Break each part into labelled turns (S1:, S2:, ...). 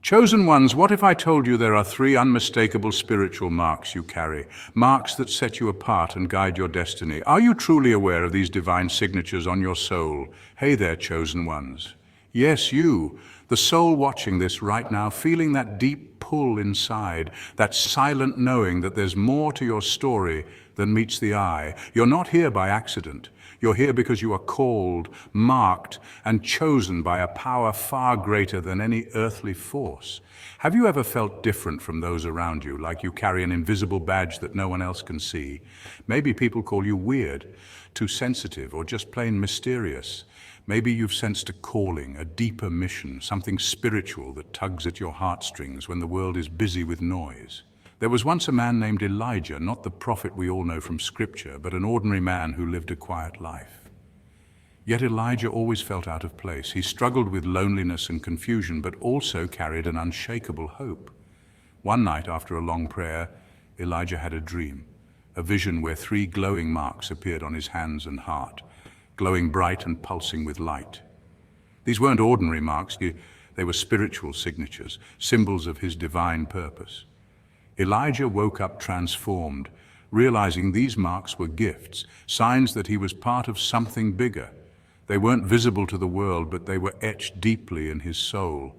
S1: Chosen ones, what if I told you there are three unmistakable spiritual marks you carry, marks that set you apart and guide your destiny? Are you truly aware of these divine signatures on your soul? Hey there, chosen ones. Yes, you, the soul watching this right now, feeling that deep pull inside, that silent knowing that there's more to your story than meets the eye. You're not here by accident. You're here because you are called, marked, and chosen by a power far greater than any earthly force. Have you ever felt different from those around you, like you carry an invisible badge that no one else can see? Maybe people call you weird, too sensitive, or just plain mysterious. Maybe you've sensed a calling, a deeper mission, something spiritual that tugs at your heartstrings when the world is busy with noise. There was once a man named Elijah, not the prophet we all know from Scripture, but an ordinary man who lived a quiet life. Yet Elijah always felt out of place. He struggled with loneliness and confusion, but also carried an unshakable hope. One night, after a long prayer, Elijah had a dream, a vision where three glowing marks appeared on his hands and heart, glowing bright and pulsing with light. These weren't ordinary marks, they were spiritual signatures, symbols of his divine purpose. Elijah woke up transformed, realizing these marks were gifts, signs that he was part of something bigger. They weren't visible to the world, but they were etched deeply in his soul.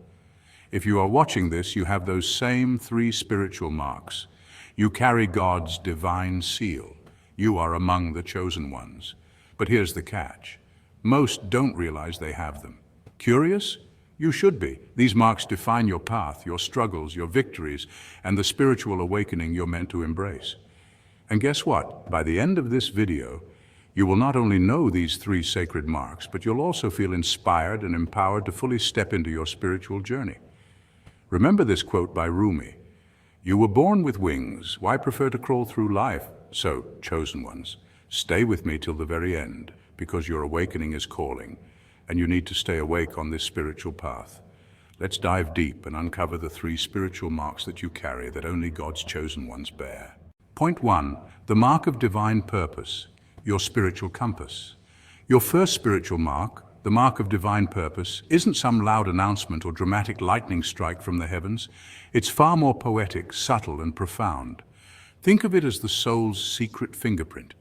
S1: If you are watching this, you have those same three spiritual marks. You carry God's divine seal. You are among the chosen ones. But here's the catch. Most don't realize they have them. Curious? You should be. These marks define your path, your struggles, your victories, and the spiritual awakening you're meant to embrace. And guess what? By the end of this video, you will not only know these three sacred marks, but you'll also feel inspired and empowered to fully step into your spiritual journey. Remember this quote by Rumi: "You were born with wings. Why prefer to crawl through life? So, chosen ones, stay with me till the very end, because your awakening is calling, and you need to stay awake on this spiritual path." Let's dive deep and uncover the three spiritual marks that you carry that only God's chosen ones bear. Point 1, the mark of divine purpose, your spiritual compass. Your first spiritual mark, the mark of divine purpose, isn't some loud announcement or dramatic lightning strike from the heavens. It's far more poetic, subtle, and profound. Think of it as the soul's secret fingerprint,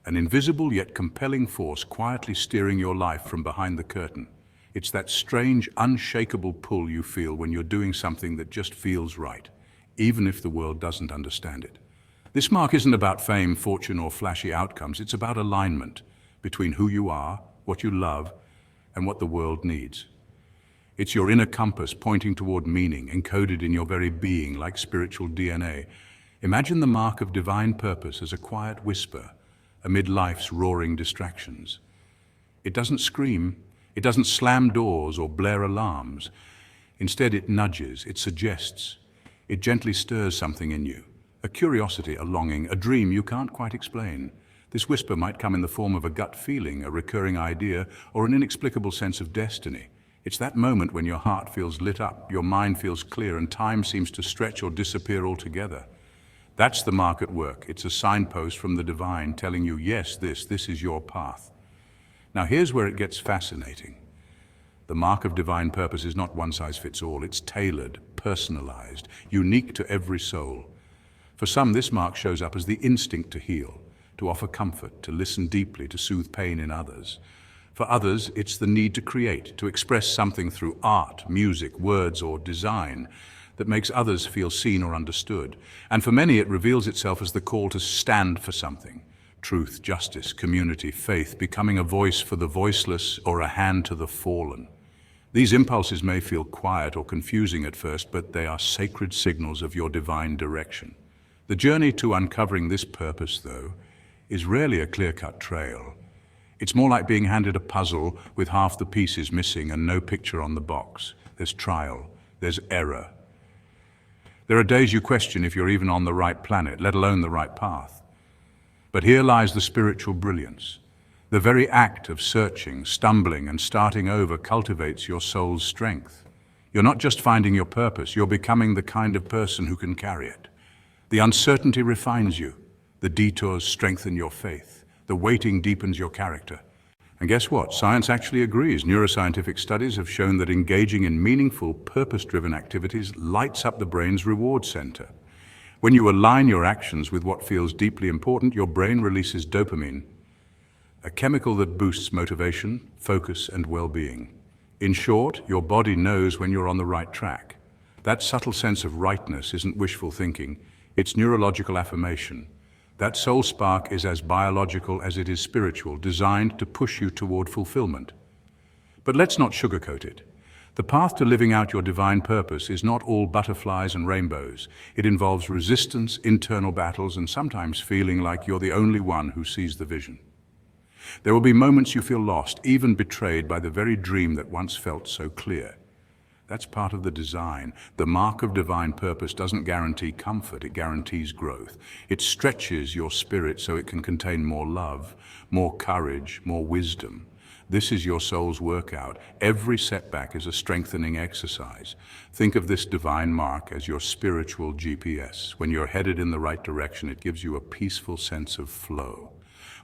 S1: an invisible yet compelling force quietly steering your life from behind the curtain. It's that strange, unshakable pull you feel when you're doing something that just feels right, even if the world doesn't understand it. This mark isn't about fame, fortune, or flashy outcomes. It's about alignment between who you are, what you love, and what the world needs. It's your inner compass pointing toward meaning, encoded in your very being like spiritual DNA. Imagine the mark of divine purpose as a quiet whisper amid life's roaring distractions. It doesn't scream, it doesn't slam doors or blare alarms. Instead, it nudges, it suggests, it gently stirs something in you, a curiosity, a longing, a dream you can't quite explain. This whisper might come in the form of a gut feeling, a recurring idea, or an inexplicable sense of destiny. It's that moment when your heart feels lit up, your mind feels clear, and time seems to stretch or disappear altogether. That's the mark at work. It's a signpost from the divine telling you, yes, this is your path. Now here's where it gets fascinating. The mark of divine purpose is not one size fits all. It's tailored, personalized, unique to every soul. For some, this mark shows up as the instinct to heal, to offer comfort, to listen deeply, to soothe pain in others. For others, it's the need to create, to express something through art, music, words, or design that makes others feel seen or understood. And for many, it reveals itself as the call to stand for something: truth, justice, community, faith, becoming a voice for the voiceless or a hand to the fallen. These impulses may feel quiet or confusing at first, but they are sacred signals of your divine direction. The journey to uncovering this purpose, though, is rarely a clear-cut trail. It's more like being handed a puzzle with half the pieces missing and no picture on the box. There's trial, there's error. There are days you question if you're even on the right planet, let alone the right path. But here lies the spiritual brilliance. The very act of searching, stumbling, and starting over cultivates your soul's strength. You're not just finding your purpose, you're becoming the kind of person who can carry it. The uncertainty refines you, the detours strengthen your faith, the waiting deepens your character, And guess what? Science actually agrees. Neuroscientific studies have shown that engaging in meaningful, purpose-driven activities lights up the brain's reward center. When you align your actions with what feels deeply important, your brain releases dopamine, a chemical that boosts motivation, focus, and well-being. In short, your body knows when you're on the right track. That subtle sense of rightness isn't wishful thinking, it's neurological affirmation. That soul spark is as biological as it is spiritual, designed to push you toward fulfillment. But let's not sugarcoat it. The path to living out your divine purpose is not all butterflies and rainbows. It involves resistance, internal battles, and sometimes feeling like you're the only one who sees the vision. There will be moments you feel lost, even betrayed by the very dream that once felt so clear. That's part of the design. The mark of divine purpose doesn't guarantee comfort, it guarantees growth. It stretches your spirit so it can contain more love, more courage, more wisdom. This is your soul's workout. Every setback is a strengthening exercise. Think of this divine mark as your spiritual GPS. When you're headed in the right direction, it gives you a peaceful sense of flow.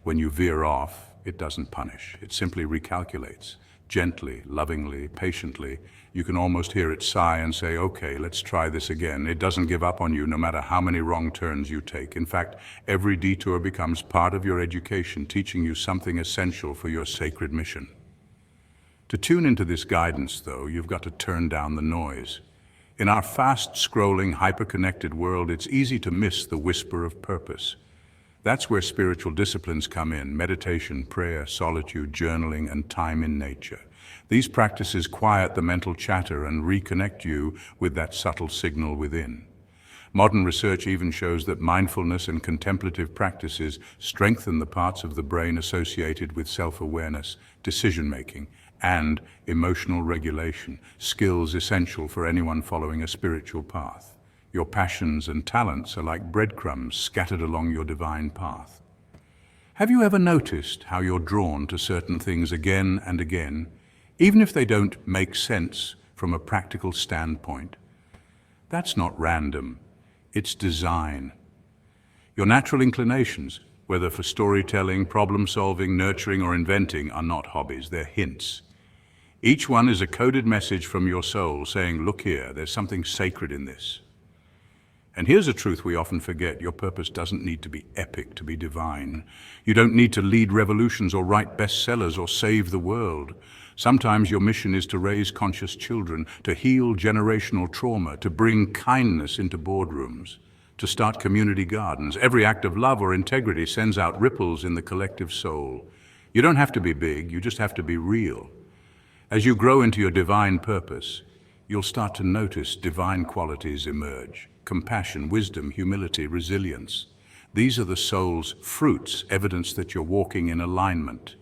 S1: When you veer off, it doesn't punish. It simply recalculates. Gently, lovingly, patiently. You can almost hear it sigh and say, okay, let's try this again. It doesn't give up on you no matter how many wrong turns you take. In fact, every detour becomes part of your education, teaching you something essential for your sacred mission. To tune into this guidance, though, you've got to turn down the noise. In our fast-scrolling, hyper-connected world, it's easy to miss the whisper of purpose. That's where spiritual disciplines come in: meditation, prayer, solitude, journaling, and time in nature. These practices quiet the mental chatter and reconnect you with that subtle signal within. Modern research even shows that mindfulness and contemplative practices strengthen the parts of the brain associated with self-awareness, decision-making, and emotional regulation, skills essential for anyone following a spiritual path. Your passions and talents are like breadcrumbs scattered along your divine path. Have you ever noticed how you're drawn to certain things again and again, even if they don't make sense from a practical standpoint? That's not random, it's design. Your natural inclinations, whether for storytelling, problem-solving, nurturing, or inventing, are not hobbies, they're hints. Each one is a coded message from your soul saying, look here, there's something sacred in this. And here's a truth we often forget: your purpose doesn't need to be epic to be divine. You don't need to lead revolutions or write bestsellers or save the world. Sometimes your mission is to raise conscious children, to heal generational trauma, to bring kindness into boardrooms, to start community gardens. Every act of love or integrity sends out ripples in the collective soul. You don't have to be big, you just have to be real. As you grow into your divine purpose, you'll start to notice divine qualities emerge: compassion, wisdom, humility, resilience. These are the soul's fruits, evidence that you're walking in alignment.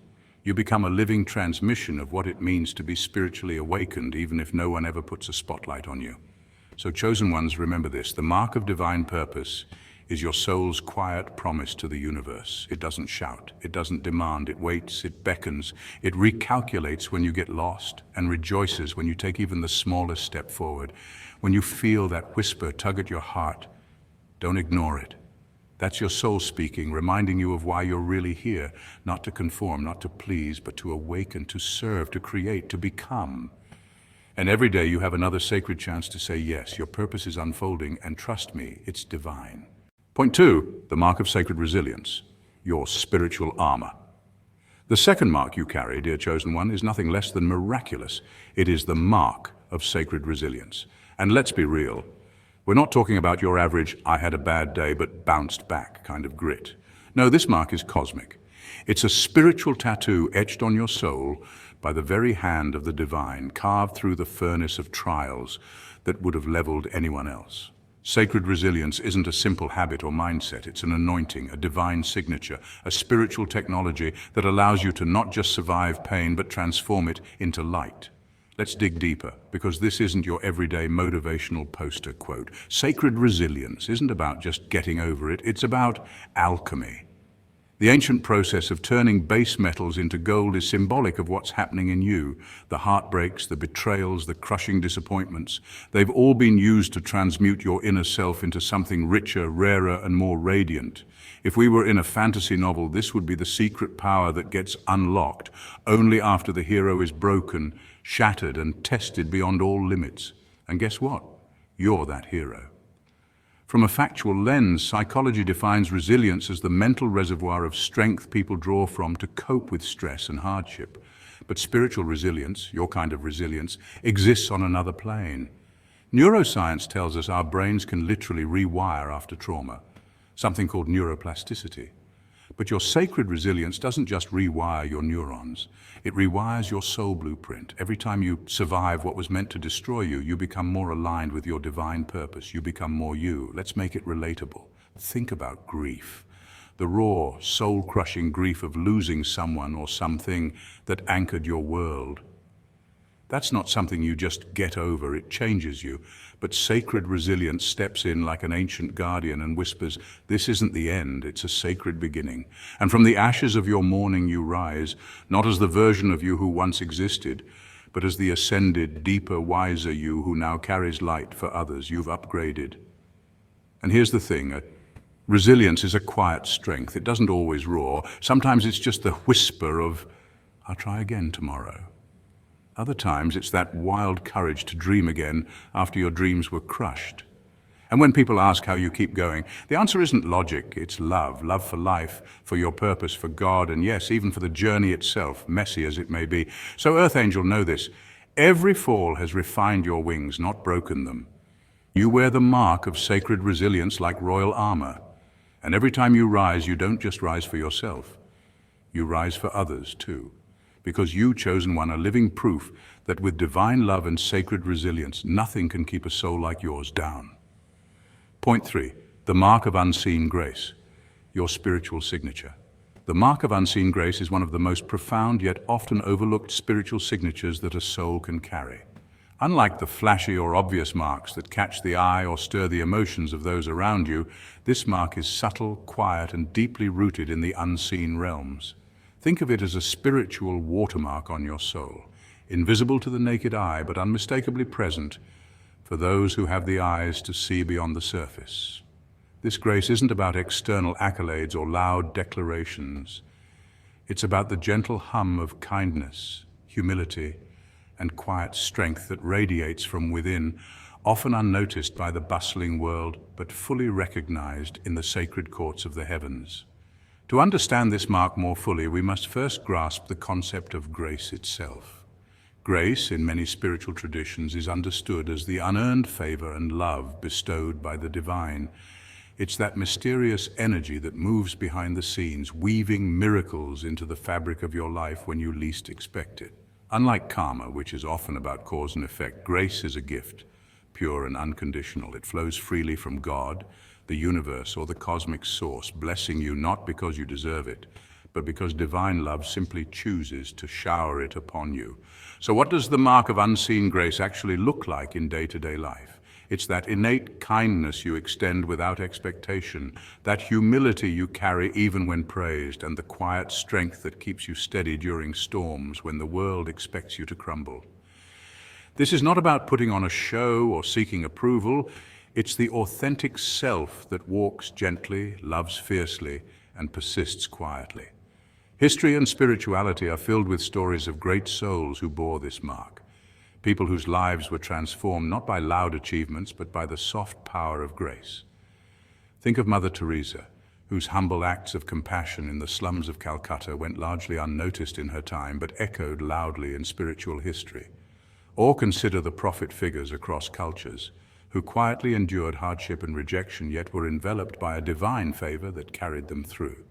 S1: You become a living transmission of what it means to be spiritually awakened, even if no one ever puts a spotlight on you. So, chosen ones, remember this: the mark of divine purpose is your soul's quiet promise to the universe. It doesn't shout, it doesn't demand, it waits, it beckons, it recalculates when you get lost, and rejoices when you take even the smallest step forward. When you feel that whisper tug at your heart, don't ignore it. That's your soul speaking, reminding you of why you're really here: not to conform, not to please, but to awaken, to serve, to create, to become. And every day you have another sacred chance to say yes. Your purpose is unfolding, and trust me, it's divine. Point 2, the mark of sacred resilience, your spiritual armor. The second mark you carry, dear chosen one, is nothing less than miraculous. It is the mark of sacred resilience. And let's be real, we're not talking about your average "I had a bad day but bounced back" kind of grit. No, this mark is cosmic. It's a spiritual tattoo etched on your soul by the very hand of the divine, carved through the furnace of trials that would have leveled anyone else. Sacred resilience isn't a simple habit or mindset. It's an anointing, a divine signature, a spiritual technology that allows you to not just survive pain, but transform it into light. Let's dig deeper, because this isn't your everyday motivational poster quote. Sacred resilience isn't about just getting over it, it's about alchemy. The ancient process of turning base metals into gold is symbolic of what's happening in you. The heartbreaks, the betrayals, the crushing disappointments, they've all been used to transmute your inner self into something richer, rarer, and more radiant. If we were in a fantasy novel, this would be the secret power that gets unlocked only after the hero is broken, shattered, and tested beyond all limits. And guess what? You're that hero. From a factual lens, psychology defines resilience as the mental reservoir of strength people draw from to cope with stress and hardship. But spiritual resilience, your kind of resilience, exists on another plane. Neuroscience tells us our brains can literally rewire after trauma, something called neuroplasticity. But your sacred resilience doesn't just rewire your neurons, it rewires your soul blueprint. Every time you survive what was meant to destroy you, you become more aligned with your divine purpose. You become more you. Let's make it relatable. Think about grief. The raw, soul-crushing grief of losing someone or something that anchored your world. That's not something you just get over, it changes you. But sacred resilience steps in like an ancient guardian and whispers, this isn't the end, it's a sacred beginning. And from the ashes of your mourning you rise, not as the version of you who once existed, but as the ascended, deeper, wiser you who now carries light for others. You've upgraded. And here's the thing, resilience is a quiet strength. It doesn't always roar. Sometimes it's just the whisper of, I'll try again tomorrow. Other times, it's that wild courage to dream again after your dreams were crushed. And when people ask how you keep going, the answer isn't logic, it's love. Love for life, for your purpose, for God, and yes, even for the journey itself, messy as it may be. So Earth Angel, know this. Every fall has refined your wings, not broken them. You wear the mark of sacred resilience like royal armor. And every time you rise, you don't just rise for yourself. You rise for others, too. Because you, chosen one, are living proof that with divine love and sacred resilience, nothing can keep a soul like yours down. Point 3, the mark of unseen grace, your spiritual signature. The mark of unseen grace is one of the most profound yet often overlooked spiritual signatures that a soul can carry. Unlike the flashy or obvious marks that catch the eye or stir the emotions of those around you, this mark is subtle, quiet, and deeply rooted in the unseen realms. Think of it as a spiritual watermark on your soul, invisible to the naked eye, but unmistakably present for those who have the eyes to see beyond the surface. This grace isn't about external accolades or loud declarations. It's about the gentle hum of kindness, humility, and quiet strength that radiates from within, often unnoticed by the bustling world, but fully recognized in the sacred courts of the heavens. To understand this mark more fully, we must first grasp the concept of grace itself. Grace, in many spiritual traditions, is understood as the unearned favor and love bestowed by the divine. It's that mysterious energy that moves behind the scenes, weaving miracles into the fabric of your life when you least expect it. Unlike karma, which is often about cause and effect, grace is a gift, pure and unconditional. It flows freely from God, the universe, or the cosmic source, blessing you not because you deserve it, but because divine love simply chooses to shower it upon you. So what does the mark of unseen grace actually look like in day-to-day life? It's that innate kindness you extend without expectation, that humility you carry even when praised, and the quiet strength that keeps you steady during storms when the world expects you to crumble. This is not about putting on a show or seeking approval. It's the authentic self that walks gently, loves fiercely, and persists quietly. History and spirituality are filled with stories of great souls who bore this mark. People whose lives were transformed not by loud achievements, but by the soft power of grace. Think of Mother Teresa, whose humble acts of compassion in the slums of Calcutta went largely unnoticed in her time, but echoed loudly in spiritual history. Or consider the prophet figures across cultures, who quietly endured hardship and rejection, yet were enveloped by a divine favor that carried them through.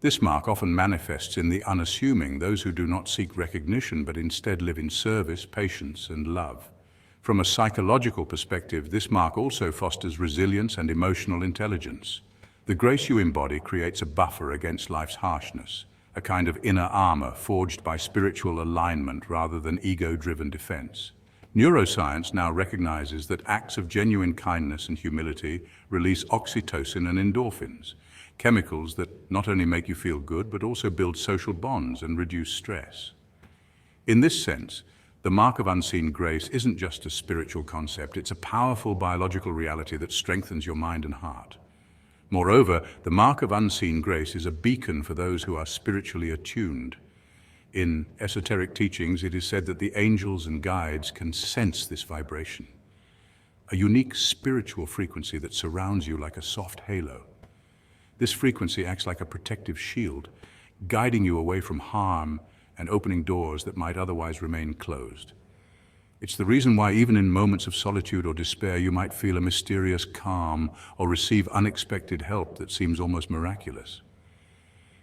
S1: This mark often manifests in the unassuming, those who do not seek recognition but instead live in service, patience, and love. From a psychological perspective, this mark also fosters resilience and emotional intelligence. The grace you embody creates a buffer against life's harshness, a kind of inner armor forged by spiritual alignment rather than ego-driven defense. Neuroscience now recognizes that acts of genuine kindness and humility release oxytocin and endorphins, chemicals that not only make you feel good, but also build social bonds and reduce stress. In this sense, the mark of unseen grace isn't just a spiritual concept, it's a powerful biological reality that strengthens your mind and heart. Moreover, the mark of unseen grace is a beacon for those who are spiritually attuned. In esoteric teachings, it is said that the angels and guides can sense this vibration, a unique spiritual frequency that surrounds you like a soft halo. This frequency acts like a protective shield, guiding you away from harm and opening doors that might otherwise remain closed. It's the reason why even in moments of solitude or despair, you might feel a mysterious calm or receive unexpected help that seems almost miraculous.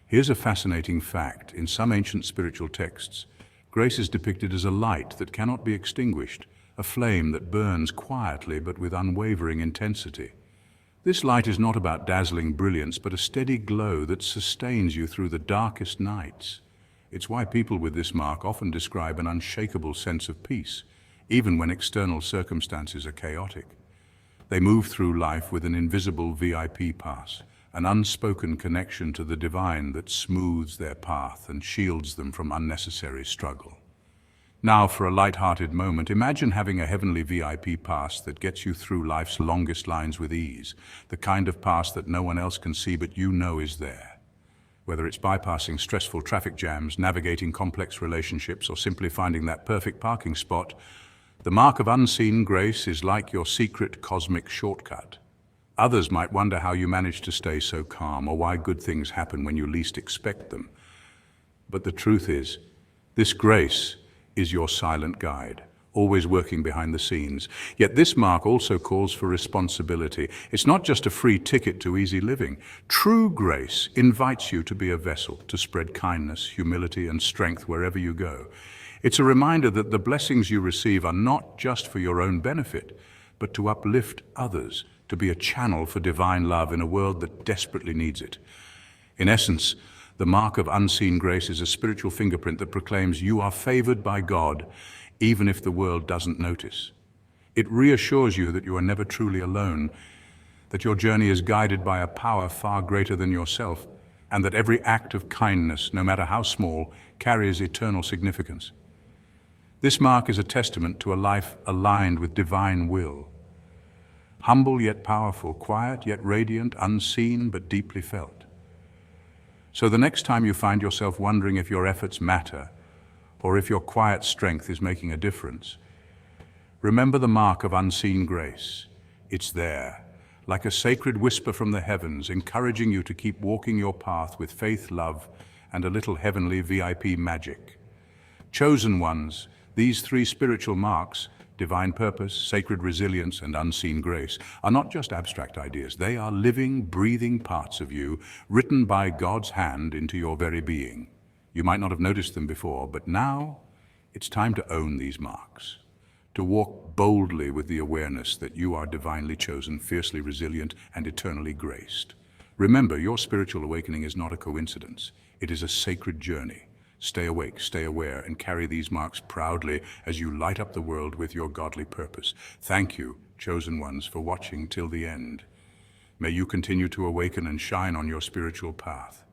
S1: Here's a fascinating fact. In some ancient spiritual texts, grace is depicted as a light that cannot be extinguished, a flame that burns quietly but with unwavering intensity. This light is not about dazzling brilliance, but a steady glow that sustains you through the darkest nights. It's why people with this mark often describe an unshakable sense of peace, even when external circumstances are chaotic. They move through life with an invisible VIP pass, an unspoken connection to the divine that smooths their path and shields them from unnecessary struggle. Now, for a light-hearted moment, imagine having a heavenly VIP pass that gets you through life's longest lines with ease, the kind of pass that no one else can see but you know is there. Whether it's bypassing stressful traffic jams, navigating complex relationships, or simply finding that perfect parking spot, the mark of unseen grace is like your secret cosmic shortcut. Others might wonder how you manage to stay so calm or why good things happen when you least expect them. But the truth is, this grace is your silent guide, always working behind the scenes. Yet this mark also calls for responsibility. It's not just a free ticket to easy living. True grace invites you to be a vessel, to spread kindness, humility, and strength wherever you go. It's a reminder that the blessings you receive are not just for your own benefit, but to uplift others, to be a channel for divine love in a world that desperately needs it. In essence, the mark of unseen grace is a spiritual fingerprint that proclaims you are favored by God, even if the world doesn't notice. It reassures you that you are never truly alone, that your journey is guided by a power far greater than yourself, and that every act of kindness, no matter how small, carries eternal significance. This mark is a testament to a life aligned with divine will. Humble yet powerful, quiet yet radiant, unseen but deeply felt. So the next time you find yourself wondering if your efforts matter, or if your quiet strength is making a difference, remember the mark of unseen grace. It's there, like a sacred whisper from the heavens, encouraging you to keep walking your path with faith, love, and a little heavenly VIP magic. Chosen ones, these three spiritual marks, divine purpose, sacred resilience, and unseen grace, are not just abstract ideas. They are living, breathing parts of you, written by God's hand into your very being. You might not have noticed them before, but now it's time to own these marks, to walk boldly with the awareness that you are divinely chosen, fiercely resilient, and eternally graced. Remember, your spiritual awakening is not a coincidence. It is a sacred journey. Stay awake, stay aware, and carry these marks proudly as you light up the world with your godly purpose. Thank you, chosen ones, for watching till the end. May you continue to awaken and shine on your spiritual path.